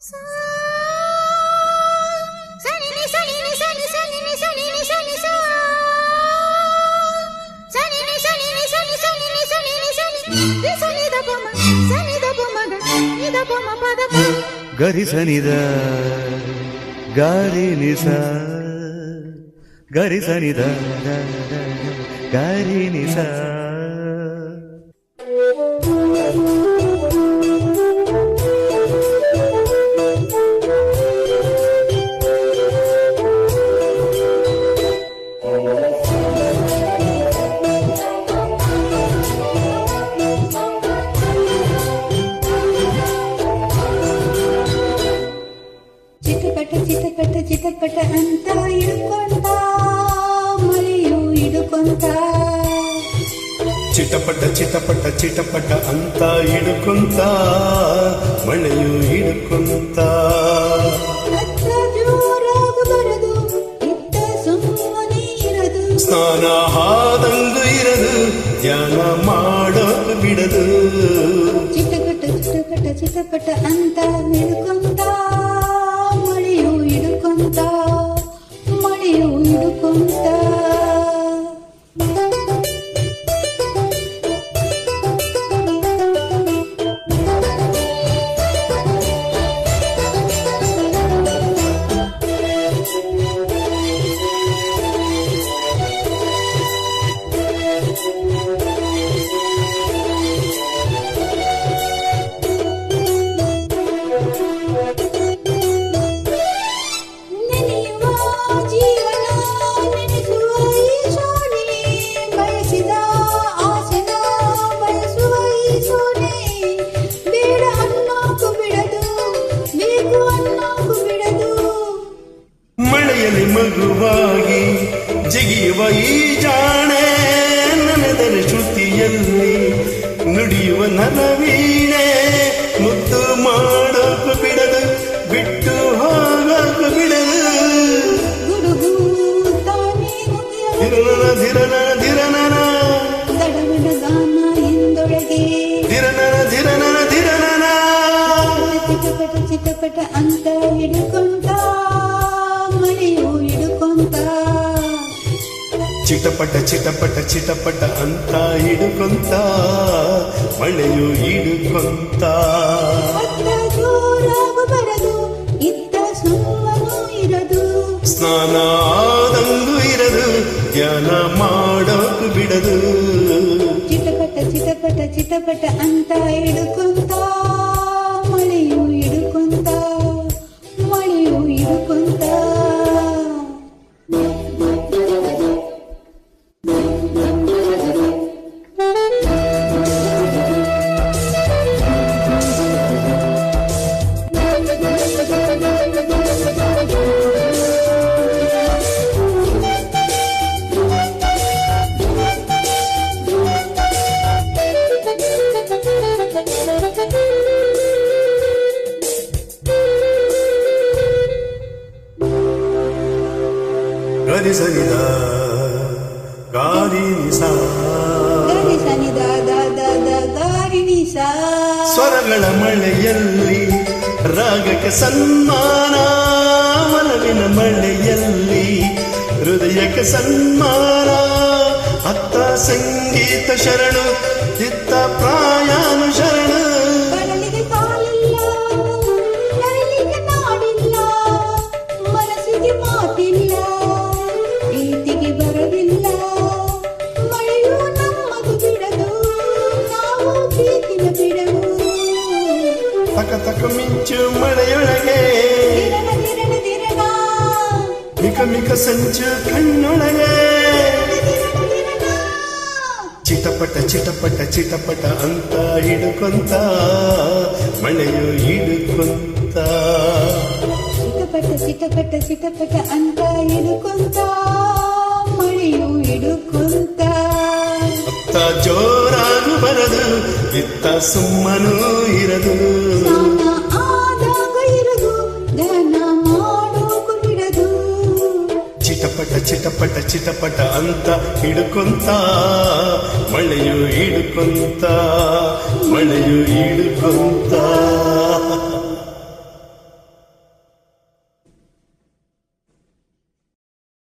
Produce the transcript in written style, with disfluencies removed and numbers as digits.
ಗರಿ ಸನಿದ ಗಾರಿ ನಿಸ ಗರಿ ಸನಿದ ಗಾರಿ ನಿಸ. ಚಿಟಪಟ ಚಿಟಪಟ ಅಂತ ಇಡ್ಕೊಂತ ಮಳೆಯು ಇಡುಕೊಂತ. ಚಿಟಪಟ ಚಿಟಪಟ ಚಿಟಪಟ ಅಂತ ಇಡುಕೊಂತ ಮಳೆಯು ಇಡುಕೊಂತ. ಅತ್ತ ಜೋರಾಗ ಬರದು ಇತ್ತ ಸುಮ್ಮನೆ ಇರದು. ಸ್ನಾನ ಹಾದಂಗು ಇರದು ಧ್ಯಾನ ಮಾಡೋದು ಬಿಡದು. ಚಿಟಪಟ ಚಿಟಪಟ ಚಿಟಪಟ ಅಂತ ಇಡ್ಕೊಂತ ಮಳೆಯು ಇಡುಕೊಂತ ಮಳೆಯು ಇಡುಕೊಂತ. ಮಳೆಯಲ್ಲಿ ಮಗುವಾಗಿ ಜಿಗಿಯುವ ಈ ಜಾಣೆ ನನದರ ಶ್ರುತಿಯಲ್ಲಿ ನುಡಿಯುವ ನನವೀಣೆ. ಮುದ್ದು ಮಾಡೋಕು ಬಿಡದು ಬಿಟ್ಟು ಹೋಗೋಕು ಬಿಡದು. ಗುಡುಗು ತಾನೇ ಧಿರನ ಧಿರನ ಧಿರನನ ದಡವನ ಗಾನ ಎಂದೊಳಗೆ. ಧಿರನನ ಧಿರನನ ಧಿರನನ. ಚಿಟಪಟ ಚಿಟಪಟ ಅಂತ ಹಿಡ್ಕೊಂತ ಮಳೆಯು ಹಿಡ್ಕೊಂತ. ಚಿಟಪಟ ಚಿಟಪಟ ಚಿಟಪಟ ಅಂತ ಹಿಡ್ಕೊಂತ ಮಳೆಯು ಹಿಡ್ಕೊಂತ. ಅತ್ತ ಜೋರಾಗ ಬರದು ಇತ್ತ ಸುಮ್ಮನೂ ಇರದು. ಸ್ನಾನ ಆದಂಗೂ ಇರದು ಧ್ಯಾನ ಮಾಡೋಕು ಬಿಡದು. ಚಿಟಪಟ ಚಿಟಪಟ ಚಿಟಪಟ ಅಂತ ಹಿಡ್ಕೊಂತ ಮಳೆಯು ಹಿಡ್ಕೊಂತ ಮಳೆಯು ಹಿಡ್ಕೊಂತ. ಗರಿ ಸನಿದ ಗಾರಿ ನಿಸ ಗರಿ ಸನಿದ ಗಾರಿ ನಿಸ. ಸ್ವರಗಳ ಮಳೆಯಲ್ಲಿ ರಾಗಕ್ಕೆ ಸನ್ಮಾನ. ಮನವಿನ ಮಳೆಯಲ್ಲಿ ಹೃದಯಕ್ಕೆ ಸನ್ಮಾನ. ಅತ್ತ ಸಂಗೀತ ಶರಣು ಇತ್ತ ಪ್ರಾಯಾನು ಶರಣು. ಕಡಲಿಗೆ ಕಾಲಿಲ್ಲ ನರಳಿಗೆ ನಾಡಿಲ್ಲ ಮನಸ್ಸಿಗೆ ಮಾತಿಲ್ಲ ಪ್ರೀತಿಗೆ ಬರವಿಲ್ಲ. ಮಳೆಯು ನಮ್ಮದು ಬಿಡದು ನಾವು ಪ್ರೀತಿನ ಬಿಡವು. ತಕ ತಕ ಮಿಂಚು ಮಳೆಯೊಳಗೆ ದಿರಣ ದಿರಣ ದಿರಣ ಮಿಕ ಮಿಕ ಸಂಚು ಕಣ್ಣೊಳಗೆ. ಚಿಟಪಟ ಚಿಟಪಟ ಚಿಟಪಟ ಅಂತ ಹಿಡ್ಕೊಂತ ಮಳೆಯು ಹಿಡ್ಕೊಂತ. ಚಿಟಪಟ ಚಿಟಪಟ ಚಿಟಪಟ ಅಂತ ಹಿಡ್ಕೊಂತ ಮಳೆಯು ಹಿಡ್ಕೊಂತ. ಅತ್ತ ಜೋರಾಗು ಬರದು ಇತ್ತ ಸುಮ್ಮನೂ ಇರದು. ಸ್ನಾನ ಆದಾಗ ಇರದು ಧ್ಯಾನ ಮಾಡೋಕು ಬಿಡದು. ಚಿಟಪಟ ಚಿಟಪಟ ಚಿಟಪಟ ಅಂತ ಹಿಡ್ಕೊಂತ ಮಳೆಯು ಹಿಡ್ಕೊಂತ ಮಳೆಯು ಹಿಡ್ಕೊಂತ.